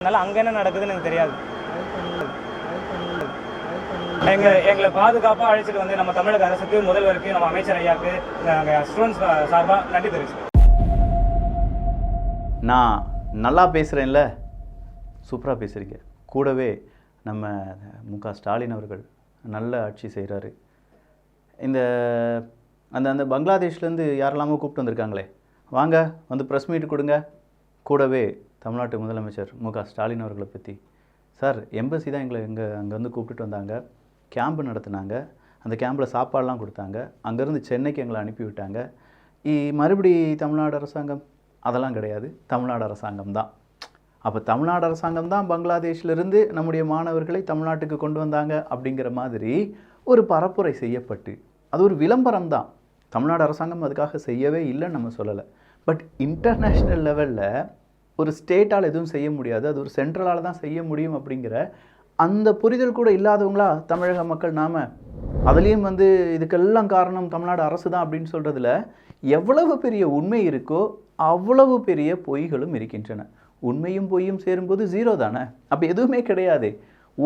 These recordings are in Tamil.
அதனால அங்கே என்ன நடக்குதுன்னு எனக்கு தெரியாது. எங்களை பாதுகாப்பாக அழைச்சிட்டு வந்து நம்ம தமிழக அரசுக்கு, முதல்வருக்கு, நம்ம அமைச்சர் ஐயாவுக்கு நாங்கள் ஸ்டூடெண்ட்ஸ் சார்பாக நன்றி தெரிவிச்சுக்கிறோம். நான் நல்லா பேசுகிறேன்ல, சூப்பராக பேசுகிறீங்க. கூடவே நம்ம மு.க. ஸ்டாலின் அவர்கள் நல்ல ஆட்சி செய்கிறாரு. இந்த அந்த பங்களாதேஷ்லேருந்து யாரெல்லாமோ கூப்பிட்டு வந்திருக்காங்களே, வாங்க வந்து ப்ரெஸ் மீட் கொடுங்க. கூடவே தமிழ்நாட்டு முதலமைச்சர் மு.க. ஸ்டாலின் அவர்களை பற்றி, சார் எம்பசி தான் எங்களை அங்கே வந்து கூப்பிட்டுட்டு வந்தாங்க, கேம்பு நடத்தினாங்க, அந்த கேம்பில் சாப்பாடெலாம் கொடுத்தாங்க, அங்கேருந்து சென்னைக்கு எங்களை அனுப்பிவிட்டாங்க. மறுபடி தமிழ்நாடு அரசாங்கம் அதெல்லாம் கிடையாது, தமிழ்நாடு அரசாங்கம் தான். அப்போ தமிழ்நாடு அரசாங்கம் தான் பங்களாதேஷிலிருந்து நம்முடைய மாணவர்களை தமிழ்நாட்டுக்கு கொண்டு வந்தாங்க அப்படிங்கிற மாதிரி ஒரு பரப்புரை செய்யப்பட்டு, அது ஒரு விளம்பரம் தான். தமிழ்நாடு அரசாங்கம் அதுக்காக செய்யவே இல்லைன்னு நம்ம சொல்லலை. பட் இன்டர்நேஷ்னல் லெவலில் ஒரு ஸ்டேட்டால் எதுவும் செய்ய முடியாது, அது ஒரு சென்ட்ரலால் தான் செய்ய முடியும் அப்படிங்கிற அந்த புரிதல் கூட இல்லாதவங்களா தமிழக மக்கள் நாம். அதுலேயும் வந்து இதுக்கெல்லாம் காரணம் தமிழ்நாடு அரசு தான் அப்படின்னு சொல்கிறதுல எவ்வளவு பெரிய உண்மை இருக்கோ அவ்வளவு பெரிய பொய்களும் இருக்கின்றன. உண்மையும் பொய்யும் சேரும்போது ஜீரோ தானே. அப்போ எதுவுமே கிடையாது.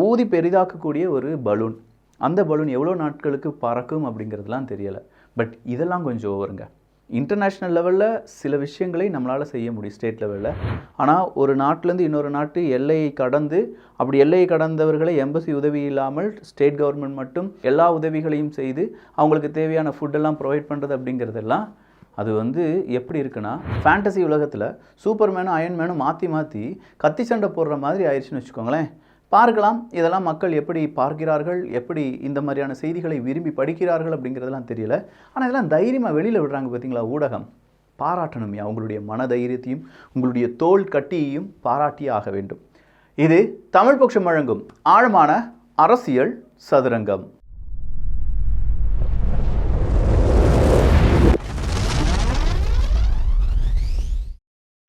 ஊதி பெரிதாக்கக்கூடிய ஒரு பலூன், அந்த பலூன் எவ்வளோ நாட்களுக்கு பறக்கும் அப்படிங்கிறதுலாம் தெரியலை. பட் இதெல்லாம் கொஞ்சம் ஓவருங்க. இன்டர்நேஷ்னல் லெவலில் சில விஷயங்களை நம்மளால் செய்ய முடியும் ஸ்டேட் லெவலில். ஆனால் ஒரு நாட்டிலேருந்து இன்னொரு நாட்டு எல்லையை கடந்து, அப்படி எல்லையை கடந்தவர்களை எம்பசி உதவி இல்லாமல் ஸ்டேட் கவர்மெண்ட் மட்டும் எல்லா உதவிகளையும் செய்து அவங்களுக்கு தேவையான ஃபுட்டெல்லாம் ப்ரொவைட் பண்ணுறது அப்படிங்கிறதெல்லாம் அது வந்து எப்படி இருக்குன்னா, ஃபேண்டசி உலகத்தில் சூப்பர்மேனும் அயன்மேனும் மாற்றி கத்தி சண்டை போடுற மாதிரி ஆயிடுச்சுன்னு வச்சுக்கோங்களேன். பார்க்கலாம், இதெல்லாம் மக்கள் எப்படி பார்க்கிறார்கள், எப்படி இந்த மாதிரியான செய்திகளை விரும்பி படிக்கிறார்கள் அப்படிங்கிறதெல்லாம் தெரியல. ஆனால் இதெல்லாம் தைரியமாக வெளியில் விடுறாங்க பார்த்தீங்களா ஊடகம். பாராட்டணுமே, அவங்களுடைய மனதைரியத்தையும் உங்களுடைய தோல் கட்டியையும் பாராட்டியே ஆக வேண்டும். இது தமிழ் பக்ஷம் வழங்கும் ஆழமான அரசியல் சதுரங்கம்.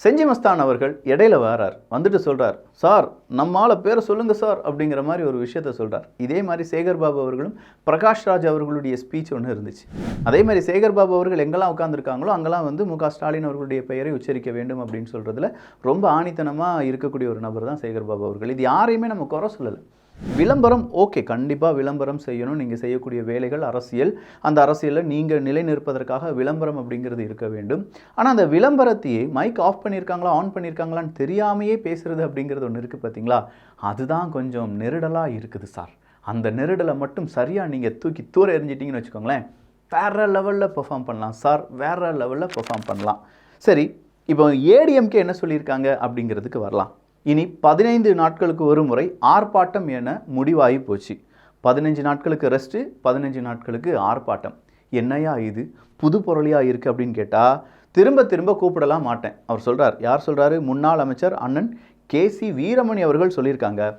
செஞ்சி மஸ்தான் அவர்கள் இடையில வரார், வந்துட்டு சொல்கிறார், சார் நம்மால் பேரை சொல்லுங்கள் சார் அப்படிங்கிற மாதிரி ஒரு விஷயத்த சொல்கிறார். இதே மாதிரி சேகர் பாபு அவர்களும் பிரகாஷ்ராஜ் அவர்களுடைய ஸ்பீச் ஒன்று இருந்துச்சு. அதே மாதிரி சேகர் பாபு அவர்கள் எங்கெல்லாம் உட்காந்துருக்காங்களோ அங்கெல்லாம் வந்து மு.க. ஸ்டாலின் அவர்களுடைய பெயரை உச்சரிக்க வேண்டும் அப்படின்னு சொல்கிறதுல ரொம்ப ஆணித்தனமாக இருக்கக்கூடிய ஒரு நபர் தான் சேகர் பாபு அவர்கள். இது யாரையுமே நம்ம குறை சொல்லலை. விளம்பரம் ஓகே, கண்டிப்பாக விளம்பரம் செய்யணும். நீங்கள் செய்யக்கூடிய வேலைகள் அரசியல், அந்த அரசியலில் நீங்கள் நிலைநிற்பதற்காக விளம்பரம் அப்படிங்கிறது இருக்க வேண்டும். ஆனால் அந்த விளம்பரத்தையே மைக் ஆஃப் பண்ணியிருக்காங்களா ஆன் பண்ணியிருக்காங்களான்னு தெரியாமையே பேசுகிறது அப்படிங்கிறது ஒன்று இருக்குது பார்த்தீங்களா, அதுதான் கொஞ்சம் நெருடலாக இருக்குது சார். அந்த நெருடலை மட்டும் சரியாக நீங்கள் தூக்கி தூர எறிஞ்சிட்டிங்கன்னு வச்சுக்கோங்களேன், வேறு லெவலில் பெர்ஃபார்ம் பண்ணலாம் சார், வேறு லெவலில் பெர்ஃபார்ம் பண்ணலாம். சரி, இப்போ ஏடிஎம்கே என்ன சொல்லியிருக்காங்க அப்படிங்கிறதுக்கு வரலாம். இனி 15 நாட்களுக்கு ஒரு முறை ஆர்ப்பாட்டம் என முடிவாகி போச்சு. 15 நாட்களுக்கு ரெஸ்ட்டு, 15 நாட்களுக்கு ஆர்ப்பாட்டம். என்னையா இது புது பொருளியாக இருக்குது அப்படின்னு கேட்டால், திரும்ப கூப்பிடலாம் மாட்டேன் அவர் சொல்கிறார். யார் சொல்கிறாரு? முன்னாள் அமைச்சர் அண்ணன் கே.சி. வீரமணி அவர்கள் சொல்லியிருக்காங்க.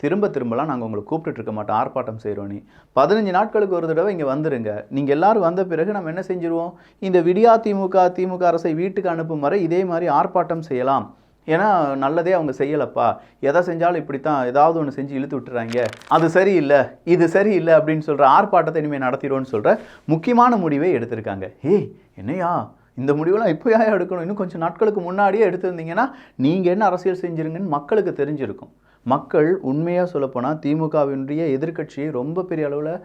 திரும்பலாம் நாங்கள் உங்களை கூப்பிட்டுட்டு இருக்க மாட்டோம், ஆர்ப்பாட்டம் செய்கிறோன்னு. 15 நாட்களுக்கு ஒரு தடவை இங்கே வந்துடுங்க. நீங்கள் எல்லோரும் வந்த பிறகு நம்ம என்ன செஞ்சுருவோம், இந்த விடியா திமுக அரசை வீட்டுக்கு அனுப்பும் வரை இதே மாதிரி ஆர்ப்பாட்டம் செய்யலாம். ஏன்னா நல்லதே அவங்க செய்யலப்பா, எதை செஞ்சாலும் இப்படித்தான் ஏதாவது ஒன்று செஞ்சு இழுத்து விட்டுறாங்க, அது சரியில்லை இது சரியில்லை அப்படின்னு சொல்கிற ஆர்ப்பாட்டத்தை இனிமேல் நடத்திடுவோன்னு சொல்கிற முக்கியமான முடிவை எடுத்திருக்காங்க. என்னையா இந்த முடிவெல்லாம் இப்போயா எடுக்கணும், இன்னும் கொஞ்சம் நாட்களுக்கு முன்னாடியே எடுத்திருந்தீங்கன்னா நீங்கள் என்ன அரசியல் செஞ்சுருங்கன்னு மக்களுக்கு தெரிஞ்சிருக்கும். மக்கள் உண்மையாக சொல்லப்போனால் திமுகவினுடைய எதிர்க்கட்சியை ரொம்ப பெரிய அளவில்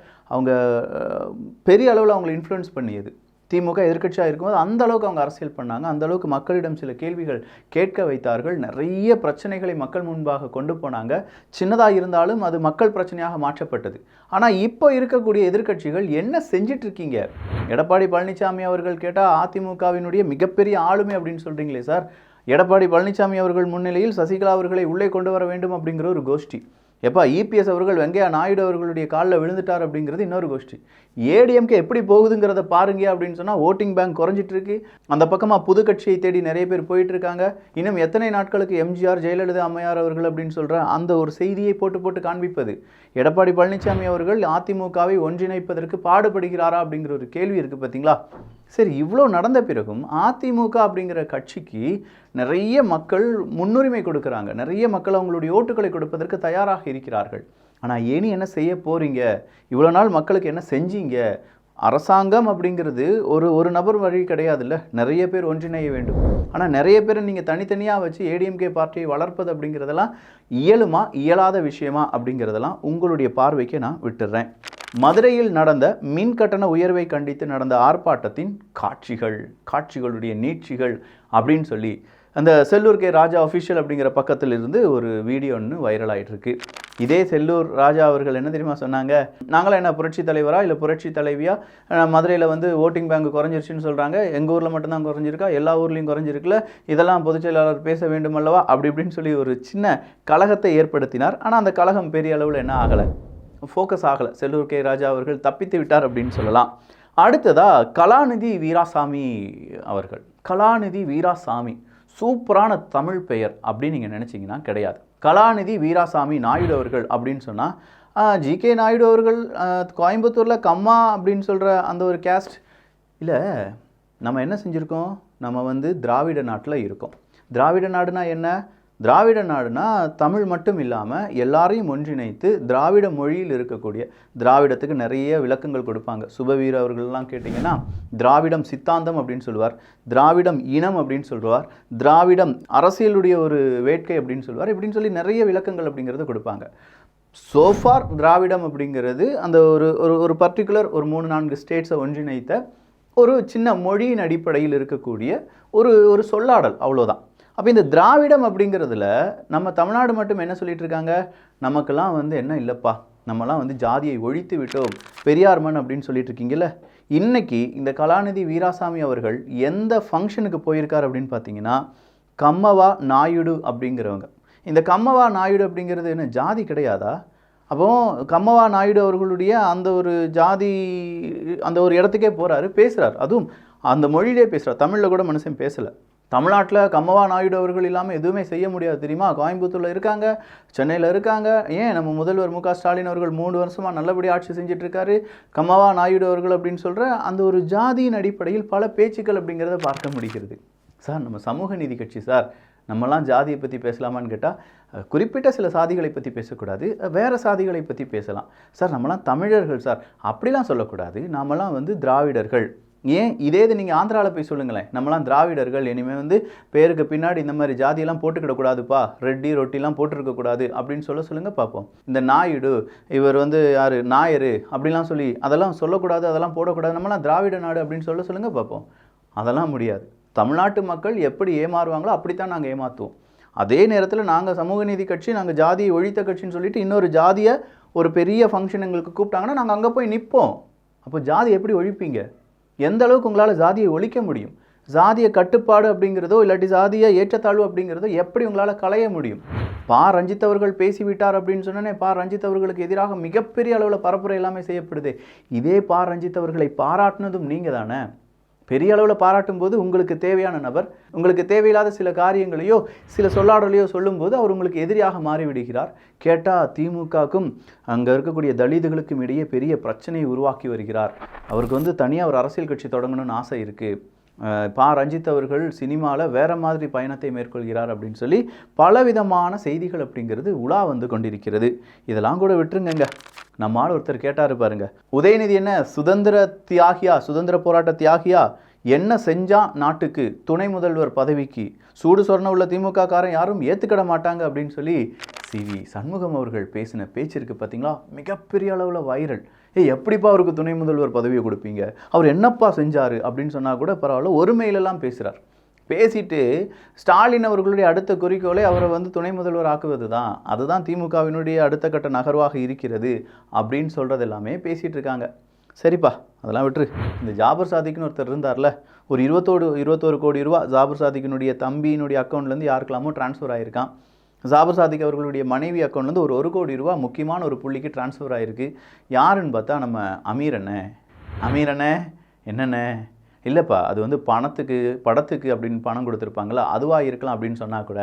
அவங்களை இன்ஃப்ளூயன்ஸ் பண்ணியது. திமுக எதிர்க்கட்சியாக இருக்கும்போது அந்த அளவுக்கு அவங்க அரசியல் பண்ணாங்க, அந்த அளவுக்கு மக்களிடம் சில கேள்விகள் கேட்க வைத்தார்கள், நிறைய பிரச்சனைகளை மக்கள் முன்பாக கொண்டு போனாங்க. சின்னதாக இருந்தாலும் அது மக்கள் பிரச்சனையாக மாற்றப்பட்டது. ஆனால் இப்போ இருக்கக்கூடிய எதிர்க்கட்சிகள் என்ன செஞ்சிட்டு இருக்கீங்க? எடப்பாடி பழனிசாமி அவர்கள் கேட்டால் அதிமுகவினுடைய மிகப்பெரிய ஆளுமை அப்படின்னு சொல்கிறீங்களே சார். எடப்பாடி பழனிசாமி அவர்கள் முன்னிலையில் சசிகலா அவர்களை உள்ளே கொண்டு வர வேண்டும் அப்படிங்கிற ஒரு கோஷ்டி. எப்பா இபிஎஸ் அவர்கள் வெங்கையா நாயுடு அவர்களுடைய காலில் விழுந்துட்டார் அப்படிங்கிறது இன்னொரு கோஷ்டி. ஏடிஎம்கே எப்படி போகுதுங்கிறத பாருங்க அப்படின்னு சொன்னால் ஓட்டிங் பேங்க் குறைஞ்சிட்டு இருக்கு. அந்த பக்கமாக புது கட்சியை தேடி நிறைய பேர் போயிட்டு இருக்காங்க. இன்னும் எத்தனை நாட்களுக்கு எம்ஜிஆர் ஜெயலலிதா அம்மையார் அவர்கள் அப்படின்னு சொல்கிற அந்த ஒரு செய்தியை போட்டு காண்பிப்பது. எடப்பாடி பழனிசாமி அவர்கள் அதிமுகவை ஒன்றிணைப்பதற்கு பாடுபடுகிறாரா அப்படிங்கிற ஒரு கேள்வி இருக்குது பார்த்தீங்களா. சரி, இவ்வளோ நடந்த பிறகும் அதிமுக அப்படிங்கிற கட்சிக்கு நிறைய மக்கள் முன்னுரிமை கொடுக்குறாங்க, நிறைய மக்கள் அவங்களுடைய ஓட்டுகளை கொடுப்பதற்கு தயாராக இருக்கிறார்கள். ஆனால் இனி என்ன செய்ய போகிறீங்க? இவ்வளோ நாள் மக்களுக்கு என்ன செஞ்சீங்க? அரசாங்கம் அப்படிங்கிறது ஒரு நபர் வழி கிடையாதுல்ல, நிறைய பேர் ஒன்றிணைய வேண்டும். ஆனால் நிறைய பேரை நீங்கள் தனித்தனியாக வச்சு ஏடிஎம்கே பார்ட்டியை வளர்ப்பது அப்படிங்கிறதெல்லாம் இயலுமா இயலாத விஷயமா அப்படிங்கிறதெல்லாம் உங்களுடைய பார்வைக்கு நான் விட்டுடுறேன். மதுரையில் நடந்த மின் கட்டண உயர்வை கண்டித்து நடந்த ஆர்ப்பாட்டத்தின் காட்சிகளுடைய நீட்சிகள் அப்படின்னு சொல்லி அந்த செல்லூர் கே ராஜா அஃபிஷியல் அப்படிங்கிற பக்கத்தில் இருந்து ஒரு வீடியோ ஒன்று வைரல் ஆகிட்டு இருக்கு. இதே செல்லூர் ராஜா அவர்கள் என்ன தெரியுமா சொன்னாங்க, நாங்களாம் என்ன புரட்சி தலைவரா இல்லை புரட்சி தலைவியா, மதுரையில் வந்து ஓட்டிங் பேங்க் குறைஞ்சிருச்சுன்னு சொல்கிறாங்க, எங்கள் ஊரில் மட்டும்தான் குறைஞ்சிருக்கா, எல்லா ஊர்லேயும் குறைஞ்சிருக்குல்ல, இதெல்லாம் பொதுச் செயலாளர் பேச வேண்டும் அல்லவா அப்படி இப்படின்னு சொல்லி ஒரு சின்ன கலகத்தை ஏற்படுத்தினார். ஆனால் அந்த கலகம் பெரிய அளவில் என்ன ஆகலை, ஃபோக்கஸ் ஆகலை. செல்லூர் கே ராஜா அவர்கள் தப்பித்து விட்டார் அப்படின்னு சொல்லலாம். அடுத்ததாக கலாநிதி வீராசாமி அவர்கள். கலாநிதி வீராசாமி சூப்பரான தமிழ் பெயர் அப்படின்னு நீங்கள் நினச்சிங்கன்னா கிடையாது. கலாநிதி வீராசாமி நாயுடு அவர்கள் அப்படின்னு சொன்னால் ஜிகே நாயுடு அவர்கள் கோயம்புத்தூரில் கம்மா அப்படின்னு சொல்கிற அந்த ஒரு கேஸ்ட் இல்லை. நம்ம என்ன செஞ்சுருக்கோம், நம்ம வந்து திராவிட நாட்டில் இருக்கோம். திராவிட நாடுனா என்ன, திராவிட நாடுனா தமிழ் மட்டும் இல்லாமல் எல்லாரையும் ஒன்றிணைத்து திராவிட மொழியில் இருக்கக்கூடிய, திராவிடத்துக்கு நிறைய விளக்கங்கள் கொடுப்பாங்க. சுபவீர அவர்கள்லாம் கேட்டிங்கன்னா திராவிடம் சித்தாந்தம் அப்படின்னு சொல்லுவார், திராவிடம் இனம் அப்படின்னு சொல்லுவார், திராவிடம் அரசியலுடைய ஒரு வேட்கை அப்படின்னு சொல்லுவார். இப்படின்னு சொல்லி நிறைய விளக்கங்கள் அப்படிங்கிறத கொடுப்பாங்க. சோஃபார் திராவிடம் அப்படிங்கிறது அந்த ஒரு பர்டிகுலர் ஒரு 3-4 ஸ்டேட்ஸை ஒன்றிணைத்த ஒரு சின்ன மொழியின் அடிப்படையில் இருக்கக்கூடிய ஒரு சொல்லாடல், அவ்வளோதான். அப்போ இந்த திராவிடம் அப்படிங்கிறதுல நம்ம தமிழ்நாடு மட்டும் என்ன சொல்லிட்டு இருக்காங்க, நமக்கெல்லாம் வந்து என்ன இல்லைப்பா, நம்மலாம் வந்து ஜாதியை ஒழித்து விட்டோம், பெரியார் மண் அப்படின்னு சொல்லிட்டு இருக்கீங்கல்ல. இன்னைக்கு இந்த கலாநிதி வீராசாமி அவர்கள் எந்த ஃபங்க்ஷனுக்கு போயிருக்கார் அப்படின்னு பார்த்தீங்கன்னா, கம்மவா நாயுடு அப்படிங்கிறவங்க. இந்த கம்மவா நாயுடு அப்படிங்கிறது என்ன ஜாதி கிடையாதா? அப்போ கம்மவா நாயுடு அவர்களுடைய அந்த ஒரு ஜாதி அந்த ஒரு இடத்துக்கே போகிறாரு, பேசுகிறார், அதுவும் அந்த மொழியிலே பேசுகிறார். தமிழில் கூட மனுஷன் பேசலை. தமிழ்நாட்டில் கம்மவா நாயுடு அவர்கள் இல்லாமல் எதுவுமே செய்ய முடியாது தெரியுமா. கோயம்புத்தூரில் இருக்காங்க, சென்னையில் இருக்காங்க, ஏன் நம்ம முதல்வர் மு க ஸ்டாலின் அவர்கள் 3 வருஷமாக நல்லபடியாக ஆட்சி செஞ்சிட்ருக்காரு. கம்மவா நாயுடு அவர்கள் அப்படின்னு சொல்கிற அந்த ஒரு ஜாதியின் அடிப்படையில் பல பேச்சுக்கள் அப்படிங்கிறத பார்க்க முடிகிறது. சார் நம்ம சமூக நீதி கட்சி சார், நம்மலாம் ஜாதியை பற்றி பேசலாமான்னு கேட்டால் குறிப்பிட்ட சில சாதிகளை பற்றி பேசக்கூடாது, வேறு சாதிகளை பற்றி பேசலாம். சார் நம்மலாம் தமிழர்கள் சார், அப்படிலாம் சொல்லக்கூடாது, நாமெல்லாம் வந்து திராவிடர்கள். ஏன் இதே இது நீங்கள் ஆந்திராவில் போய் சொல்லுங்களேன், நம்மலாம் திராவிடர்கள், இனிமேல் வந்து பேருக்கு பின்னாடி இந்த மாதிரி ஜாதியெல்லாம் போட்டுக்கிடக்கூடாதுப்பா, ரெட்டி ரொட்டிலாம் போட்டுருக்கக்கூடாது அப்படின்னு சொல்லுங்கள் பார்ப்போம். இந்த நாயுடு இவர் வந்து யார் நாயர் அப்படிலாம் சொல்லி அதெல்லாம் சொல்லக்கூடாது, அதெல்லாம் போடக்கூடாது, நம்மலாம் திராவிட நாடு அப்படின்னு சொல்லுங்கள் பார்ப்போம். அதெல்லாம் முடியாது. தமிழ்நாட்டு மக்கள் எப்படி ஏமாறுவாங்களோ அப்படித்தான் நாங்கள் ஏமாற்றுவோம். அதே நேரத்தில் நாங்கள் சமூக நீதி கட்சி, நாங்கள் ஜாதியை ஒழித்த கட்சின்னு சொல்லிட்டு இன்னொரு ஜாதியை ஒரு பெரிய ஃபங்க்ஷன் எங்களுக்கு கூப்பிட்டாங்கன்னா நாங்கள் அங்கே போய் நிற்போம். அப்போ ஜாதி எப்படி ஒழிப்பீங்க? எந்த அளவுக்கு உங்களால் ஜாதியை ஒழிக்க முடியும்? ஜாதிய கட்டுப்பாடு அப்படிங்கிறதோ இல்லாட்டி ஜாதிய ஏற்றத்தாழ்வு அப்படிங்கிறதோ எப்படி உங்களால் களைய முடியும்? ரஞ்சித் அவர்கள் பேசிவிட்டார் அப்படின்னு சொன்னோன்னே ரஞ்சித் அவர்களுக்கு எதிராக மிகப்பெரிய அளவில் பரப்புரை எல்லாமே செய்யப்படுது. இதே ரஞ்சித் அவர்களை பாராட்டினதும் நீங்கள் தானே. பெரிய அளவில் பாராட்டும் போது உங்களுக்கு தேவையான நபர் உங்களுக்கு தேவையில்லாத சில காரியங்களையோ சில சொல்லாடலையோ சொல்லும்போது அவர் உங்களுக்கு எதிரியாக மாறிவிடுகிறார். கேட்டால் திமுகவுக்கும் அங்கே இருக்கக்கூடிய தலிதுகளுக்கும் இடையே பெரிய பிரச்சனையை உருவாக்கி வருகிறார். அவருக்கு வந்து தனியாக ஒரு அரசியல் கட்சி தொடங்கணும்னு ஆசை இருக்குது. ரஞ்சித் அவர்கள் சினிமாவில் வேறு மாதிரி பயணத்தை மேற்கொள்கிறார் அப்படின்னு சொல்லி பலவிதமான செய்திகள் அப்படிங்கிறது உலா வந்து கொண்டிருக்கிறது. இதெல்லாம் கூட விட்டுருங்க. நம்மால் ஒருத்தர் கேட்டார் பாருங்க, உதயநிதி என்ன சுதந்திர தியாகியா, சுதந்திர போராட்ட தியாகியா, என்ன செஞ்சா நாட்டுக்கு, துணை முதல்வர் பதவிக்கு சூடு சொரண உள்ள திமுக காரன் யாரும் ஏற்றுக்கிட மாட்டாங்க அப்படின்னு சொல்லி சிவி சண்முகம் அவர்கள் பேசின பேச்சு இருக்குது பார்த்தீங்களா, மிகப்பெரிய அளவில் வைரல். எப்படிப்பா அவருக்கு துணை முதல்வர் பதவியை கொடுப்பீங்க, அவர் என்னப்பா செஞ்சார் அப்படின்னு சொன்னால் கூட பரவாயில்ல, ஒருமையிலெல்லாம் பேசுகிறார். பேசிட்டு ஸ்டாலின் அவர்களுடைய அடுத்த குறிக்கோளை அவரை வந்து துணை முதல்வர் ஆக்குவது தான், அதுதான் திமுகவினுடைய அடுத்த கட்ட நகர்வாக இருக்கிறது அப்படின்னு சொல்கிறது எல்லாமே பேசிகிட்டு இருக்காங்க. சரிப்பா அதெல்லாம் விட்டுரு. இந்த ஜாபர் சாதிக்குன்னு ஒருத்தர் இருந்தார்ல, ஒரு 21 கோடி ரூபா ஜாபர் சாதிக்கினுடைய தம்பியினுடைய அக்கௌண்ட்லேருந்து யாருக்கெல்லாமோ ட்ரான்ஸ்ஃபர் ஆகிருக்கான். ஜாபர் சாதிக் அவர்களுடைய மனைவி அக்கௌண்ட்லேருந்து ஒரு 1 கோடி ரூபா முக்கியமான ஒரு புள்ளிக்கு ட்ரான்ஸ்ஃபர் ஆகிருக்கு. யாருன்னு பார்த்தா நம்ம அமீர் அண்ணே என்னண்ணே, இல்லைப்பா அது வந்து படத்துக்கு அப்படின்னு பணம் கொடுத்துருப்பாங்களா, அதுவாக இருக்கலாம் அப்படின்னு சொன்னால் கூட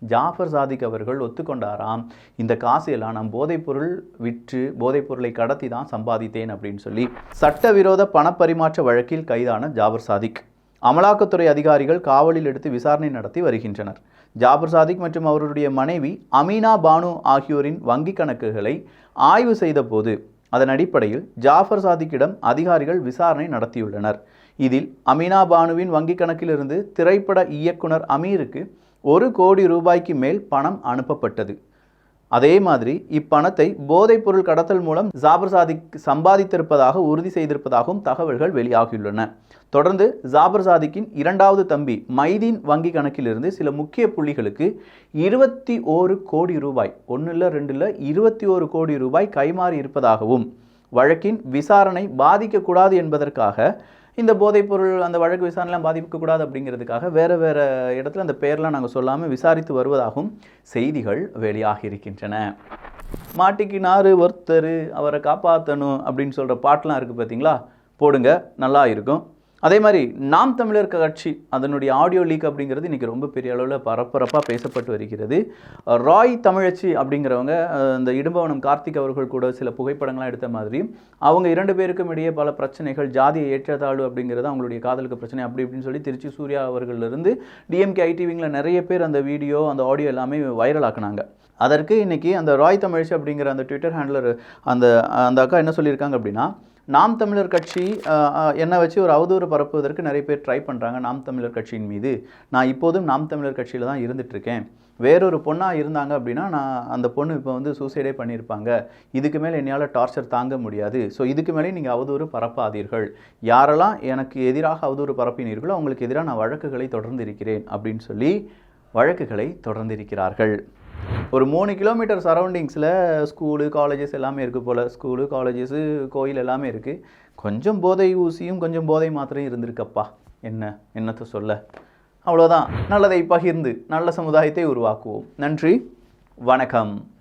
ஜாஃபர் சாதிக் அவர்கள் ஒத்துக்கொண்டாராம், இந்த காசையெல்லாம் நான் போதைப்பொருள் விற்று போதைப்பொருளை கடத்தி தான் சம்பாதித்தேன் அப்படின்னு சொல்லி. சட்டவிரோத பணப்பரிமாற்ற வழக்கில் கைதான ஜாஃபர் சாதிக் அமலாக்கத்துறை அதிகாரிகள் காவலில் எடுத்து விசாரணை நடத்தி வருகின்றனர். ஜாஃபர் சாதிக் மற்றும் அவருடைய மனைவி அமீனா பானு ஆகியோரின் வங்கி கணக்குகளை ஆய்வு செய்த போது அதன் அடிப்படையில் ஜாஃபர் சாதிக்கிடம் அதிகாரிகள் விசாரணை நடத்தியுள்ளனர். இதில் அமீனா பானுவின் வங்கிக் கணக்கிலிருந்து திரைப்பட இயக்குனர் அமீருக்கு 1 கோடி ரூபாய்க்கு மேல் பணம் அனுப்பப்பட்டது. அதே மாதிரி இப்பணத்தை போதைப்பொருள் கடத்தல் மூலம் ஜாபர் சாதிக் சம்பாதித்திருப்பதாக உறுதி செய்திருப்பதாகவும் தகவல்கள் வெளியாகியுள்ளன. தொடர்ந்து ஜாபர் சாதிக்கின் 2வது தம்பி மைதீன் வங்கி கணக்கிலிருந்து சில முக்கிய புள்ளிகளுக்கு 21 கோடி ரூபாய், 1 இல்லை 2 இல்லை 21 கோடி ரூபாய் கைமாறி இருப்பதாகவும் வழக்கின் விசாரணை பாதிக்கக்கூடாது என்பதற்காக இந்த போதைப்பொருள் அந்த வழக்கு விசாரணைலாம் பாதிக்கக்கூடாது அப்படிங்கிறதுக்காக வேறு இடத்துல அந்த பேர்லாம் நாங்கள் சொல்லாமல் விசாரித்து வருவதாகவும் செய்திகள் வெளியாகி இருக்கின்றன. மாட்டிக்கினாரு ஒருத்தர், அவரை காப்பாற்றணும் அப்படின்னு சொல்கிற பாட்டெலாம் இருக்குது பார்த்தீங்களா, போடுங்க, நல்லா இருக்கும். அதே மாதிரி நாம் தமிழர் கட்சி அதனுடைய ஆடியோ லீக் அப்படிங்கிறது இன்றைக்கி ரொம்ப பெரிய அளவில் பரபரப்பாக பேசப்பட்டு வருகிறது. ராய் தமிழச்சி அப்படிங்கிறவங்க இந்த இடும்பவனம் கார்த்திக் அவர்கள் கூட சில புகைப்படங்கள்லாம் எடுத்த மாதிரி அவங்க 2 பேருக்கும் இடையே பல பிரச்சனைகள், ஜாதியை ஏற்றத்தாழ்வு அப்படிங்கிறது அவங்களுடைய காதலுக்கு பிரச்சனை அப்படி இப்படின்னு சொல்லி திருச்சி சூர்யா அவர்களிருந்து டிஎம்கே ஐடிவிங்கில் நிறைய பேர் அந்த வீடியோ அந்த ஆடியோ எல்லாமே வைரல் ஆக்குனாங்க. அதற்கு இன்றைக்கி அந்த ராய் தமிழச்சி அப்படிங்கிற அந்த ட்விட்டர் ஹேண்ட்லர் அந்த அக்கா என்ன சொல்லியிருக்காங்க அப்படின்னா, நாம் தமிழர் கட்சி என்னை வச்சு ஒரு அவதூறு பரப்புவதற்கு நிறைய பேர் ட்ரை பண்ணுறாங்க நாம் தமிழர் கட்சியின் மீது. நான் இப்போதும் நாம் தமிழர் கட்சியில் தான் இருந்துகிட்ருக்கேன். வேறொரு பொண்ணாக இருந்தாங்க அப்படின்னா நான் அந்த பொண்ணு இப்போ வந்து சூசைடே பண்ணியிருப்பாங்க. இதுக்கு மேலே என்னால் டார்ச்சர் தாங்க முடியாது. ஸோ இதுக்கு மேலே நீங்கள் அவதூறு பரப்பாதீர்கள். யாரெல்லாம் எனக்கு எதிராக அவதூறு பரப்பினீர்களோ அவங்களுக்கு எதிராக நான் வழக்குகளை தொடர்ந்து இருக்கிறேன் அப்படின்னு சொல்லி வழக்குகளை தொடர்ந்திருக்கிறார்கள். ஒரு 3 கிலோமீட்டர் சரௌண்டிங்ஸில் ஸ்கூலு காலேஜஸ் எல்லாமே இருக்குது போல். ஸ்கூலு காலேஜஸு கோயில் எல்லாமே இருக்குது. கொஞ்சம் போதை ஊசியும் கொஞ்சம் போதை மாத்திரையும் இருந்திருக்கப்பா. என்னத்தை சொல்ல. அவ்வளோதான். நல்லதை பகிர்ந்து நல்ல சமுதாயத்தை உருவாக்குவோம். நன்றி, வணக்கம்.